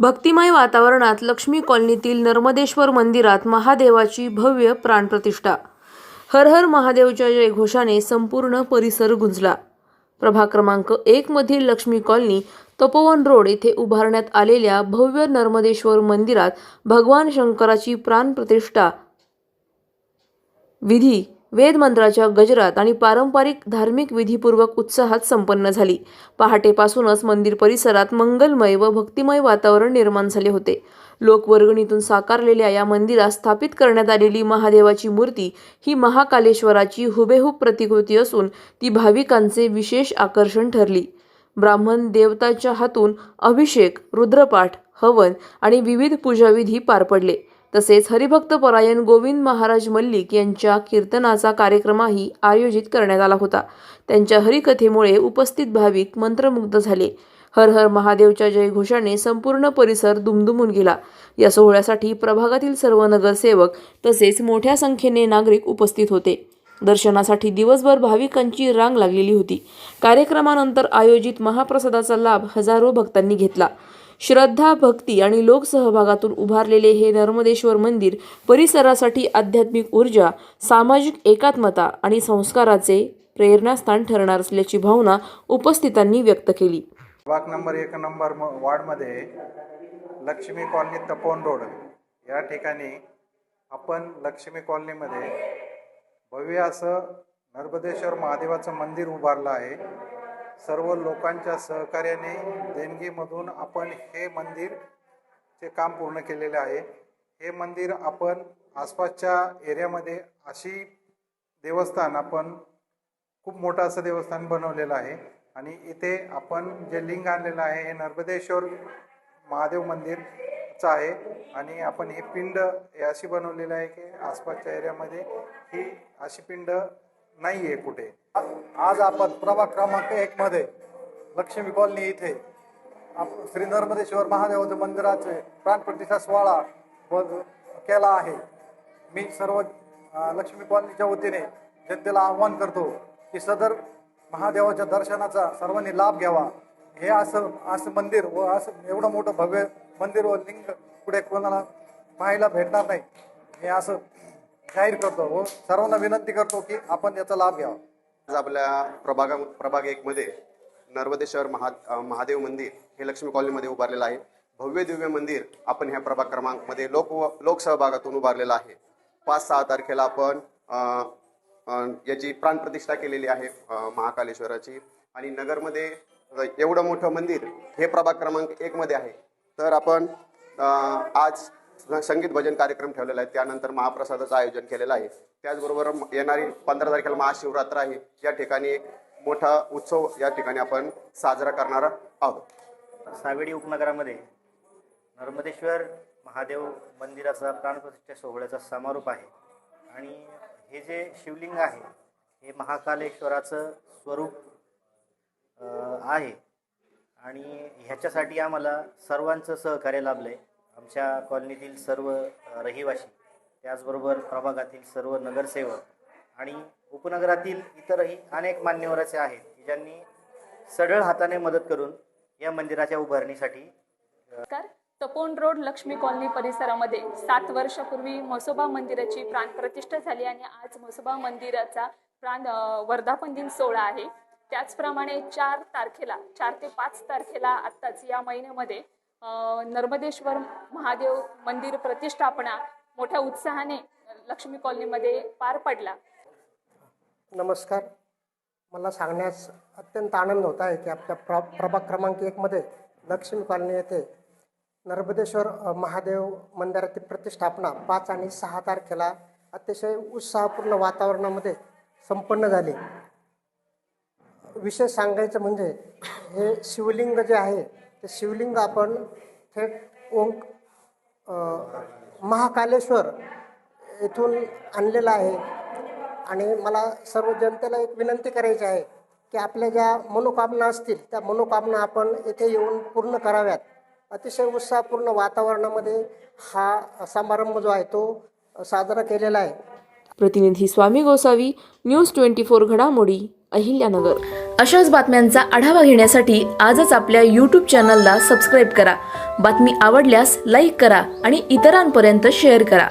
भक्तिमय वातावरणात लक्ष्मी कॉलनीतील नर्मदेश्वर मंदिरात महादेवाची भव्य प्राणप्रतिष्ठा. हर हर महादेवच्या जयघोषाने संपूर्ण परिसर गुंजला. प्रभाग क्रमांक 1 मधील लक्ष्मी कॉलनी तपोवन रोड येथे उभारण्यात आलेल्या भव्य नर्मदेश्वर मंदिरात भगवान शंकराची प्राणप्रतिष्ठा विधी वेद मंत्राच्या गजरात आणि पारंपरिक धार्मिक विधीपूर्वक उत्साहात संपन्न झाली. पहाटेपासूनच मंदिर परिसरात मंगलमय व भक्तिमय वातावरण निर्माण झाले होते. लोकवर्गणीतून साकारलेल्या या मंदिरात स्थापित करण्यात आलेली महादेवाची मूर्ती ही महाकालेश्वराची हुबेहूब प्रतिकृती असून ती भाविकांचे विशेष आकर्षण ठरली. ब्राह्मण देवताच्या हातून अभिषेक, रुद्रपाठ, हवन आणि विविध पूजाविधी पार पडले. तसेच हरिभक्त परायण गोविंद महाराज मल्लिक यांच्या कीर्तनाचा कार्यक्रमही आयोजित करण्यात आला होता. त्यांच्या हरिकथेमुळे उपस्थित भाविक मंत्रमुग्ध झाले. हर हर महादेवच्या जयघोषाने संपूर्ण परिसर दुमदुमून गेला. या सोहळ्यासाठी प्रभागातील सर्व नगरसेवक तसेच मोठ्या संख्येने नागरिक उपस्थित होते. दर्शनासाठी दिवसभर भाविकांची रांग लागलेली होती. कार्यक्रमानंतर आयोजित महाप्रसादाचा लाभ हजारो भक्तांनी घेतला. श्रद्धा, भक्ती आणि लोकसहभागातून उभारलेले हे नर्मदेश्वर मंदिर परिसरासाठी आध्यात्मिक ऊर्जा, सामाजिक एकात्मता आणि संस्काराचे प्रेरणास्थान ठरणार असल्याची भावना उपस्थितांनी व्यक्त केली. प्रभाग नंबर 1 वार्डमध्ये लक्ष्मी कॉलनी तपोवन रोड या ठिकाणी आपण लक्ष्मी कॉलनीमध्ये भव्य असं नर्मदेश्वर महादेवाचं मंदिर उभारलं आहे. सर्व लोकांच्या सहकार्याने देणगीमधून आपण हे मंदिरचे काम पूर्ण केलेले आहे. हे मंदिर आपण आसपासच्या एरियामध्ये अशी देवस्थान आपण खूप मोठं असं देवस्थान बनवलेलं आहे आणि इथे आपण जे लिंग आणलेलं आहे हे नर्मदेश्वर महादेव मंदिरचं आहे आणि आपण ही पिंड अशी बनवलेली आहे की आसपासच्या एरियामध्ये ही अशी पिंड नाही आहे कुठे. आज आपण प्रभाग क्रमांक 1 मध्ये लक्ष्मी कॉलनी इथे श्री नर्मदेश्वर महादेवाच्या मंदिराचे प्राणप्रतिष्ठा सोहळा केला आहे. मी सर्व लक्ष्मी कॉलनीच्या वतीने जनतेला आवाहन करतो की सदर महादेवाच्या दर्शनाचा सर्वांनी लाभ घ्यावा. हे असं मंदिर व असं एवढं मोठं भव्य मंदिर व लिंग पुढे कोणाला पाहायला भेटणार नाही हे असं जाहीर करतो व सर्वांना विनंती करतो की आपण याचा लाभ घ्यावा. आज आपल्या प्रभाग 1 मध्ये नर्मदेश्वर महादेव मंदिर हे लक्ष्मी कॉलनीमध्ये उभारलेलं आहे. भव्य दिव्य मंदिर आपण ह्या प्रभाग क्रमांकमध्ये लोकसहभागातून उभारलेलं आहे. 5-6 तारखेला आपण याची प्राणप्रतिष्ठा केलेली आहे महाकालेश्वराची आणि नगरमध्ये एवढं मोठं मंदिर हे प्रभाग क्रमांक 1 मध्ये आहे. तर आपण आज संगीत भजन कार्यक्रम ठेवलेला आहे. त्यानंतर महाप्रसादाचं आयोजन केलेलं आहे. त्याचबरोबर येणारी 15 तारखेला महाशिवरात्र आहे. या ठिकाणी एक मोठा उत्सव या ठिकाणी आपण साजरा करणार आहोत. सावेडी उपनगरामध्ये नर्मदेश्वर महादेव मंदिराचा प्राणप्रतिष्ठा सोहळ्याचा समारोप आहे आणि हे जे शिवलिंग आहे हे महाकालेश्वराचं स्वरूप आहे आणि ह्याच्यासाठी आम्हाला सर्वांचं सहकार्य लाभलं आहे. आमच्या कॉलनीतील सर्व रहिवासी, त्याचबरोबर प्रभागातील सर्व नगरसेवक आणि उपनगरातील इतरही अनेक मान्यवराचे आहेत की ज्यांनी सढळ हाताने मदत करून या मंदिराच्या उभारणीसाठी. तपोवन रोड लक्ष्मी कॉलनी परिसरामध्ये 7 वर्षापूर्वी म्हसोबा मंदिराची प्राणप्रतिष्ठा झाली आणि आज म्हसोबा मंदिराचा वर्धापन दिन सोहळा आहे. त्याचप्रमाणे 4 ते 5 तारखेला आत्ताच या महिन्यामध्ये नर्मदेश्वर महादेव मंदिर प्रतिष्ठापना मोठ्या उत्साहाने लक्ष्मी कॉलनीमध्ये पार पडला. नमस्कार. मला सांगण्यास अत्यंत आनंद होत आहे की आपल्या प्रभाग क्रमांक 1 मध्ये लक्ष्मी कॉलनी येथे नर्मदेश्वर महादेव मंदिराची प्रतिष्ठापना 5 आणि 6 तारखेला अतिशय उत्साहपूर्ण वातावरणामध्ये संपन्न झाली. विशेष सांगायचं म्हणजे हे शिवलिंग जे आहे ते शिवलिंग आपण थेट महाकालेश्वर येथून आणलेलं आहे आणि मला सर्व जनतेला एक विनंती करायची आहे की आपल्या ज्या मनोकामना असतील त्या मनोकामना आपण येथे येऊन पूर्ण कराव्यात. अतिशय उत्साहपूर्ण वातावरणामध्ये हा समारंभ जो आहे तो साजरा केलेला आहे. प्रतिनिधी स्वामी गोसावी, न्यूज 24 घडामोडी. अहिल्यानगर. अशाच बातम्यांचा आढावा घेण्यासाठी आजच आपल्या YouTube चॅनलला सबस्क्राईब करा. बातमी आवडल्यास लाईक करा आणि इतरांपर्यंत शेअर करा.